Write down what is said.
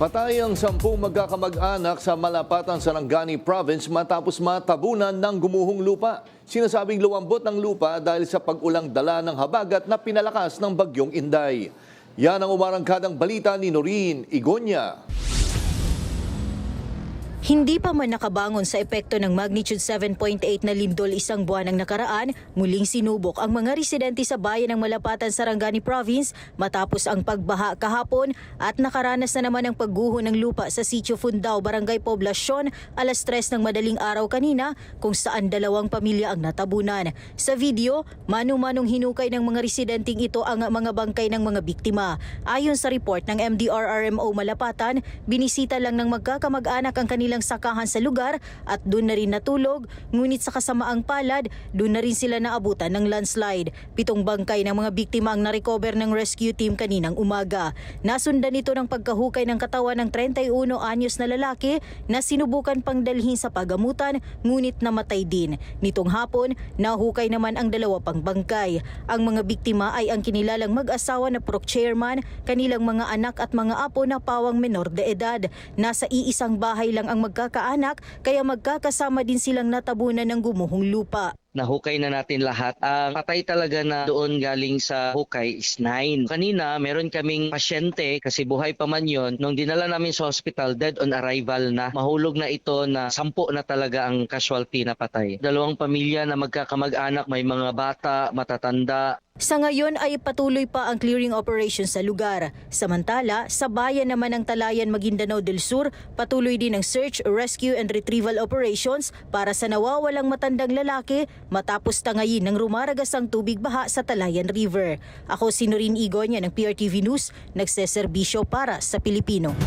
Patay ang 10 magkakamag-anak sa Malapatan, Sarangani Province matapos matabunan ng gumuhong lupa. Sinasabing lumambot ng lupa dahil sa pag-ulang dala ng habagat na pinalakas ng bagyong Inday. Yan ang umarangkadang balita ni Noreen Igonya. Hindi pa man nakabangon sa epekto ng magnitude 7.8 na lindol isang buwan ang nakaraan, muling sinubok ang mga residente sa bayan ng Malapatan, Sarangani Province matapos ang pagbaha kahapon at nakaranas na naman ang pagguho ng lupa sa Sitio Fundao, Barangay Poblacion, alas 3 ng madaling araw kanina kung saan 2 pamilya ang natabunan. Sa video, manu-manong hinukay ng mga residenteng ito ang mga bangkay ng mga biktima. Ayon sa report ng MDRRMO Malapatan, binisita lang ng magkakamag-anak ang kanilang sakahan sa lugar at doon na rin natulog, ngunit sa kasamaang palad, doon na rin sila naabutan ng landslide. 7 bangkay ng mga biktima ang narecover ng rescue team kaninang umaga. Nasundan ito ng pagkahukay ng katawan ng 31 anyos na lalaki na sinubukan pang dalhin sa pagamutan ngunit namatay din. Nitong hapon, nahukay naman ang 2 pang bangkay. Ang mga biktima ay ang kinilalang mag-asawa na Proc chairman, kanilang mga anak at mga apo na pawang menor de edad. Nasa iisang bahay lang ang magkakaanak kaya magkakasama din silang natabunan ng gumuhong lupa. Nahukay na natin lahat. Ang patay talaga na doon galing sa hukay is 9. Kanina, meron kaming pasyente, kasi buhay pa man yun, nung dinala namin sa hospital, dead on arrival na. Mahulog na ito na 10 na talaga ang casualty na patay. 2 pamilya na magkakamag-anak, may mga bata, matatanda. Sa ngayon ay patuloy pa ang clearing operation sa lugar. Samantala, sa bayan naman ng Talayan, Maguindanao del Sur, patuloy din ang search, rescue and retrieval operations para sa nawawalang matandang lalaki matapos tangayin ng rumaragasang tubig baha sa Talayan River. Ako si Noreen Igonya ng PRTV News, nagseserbisyo para sa Pilipino.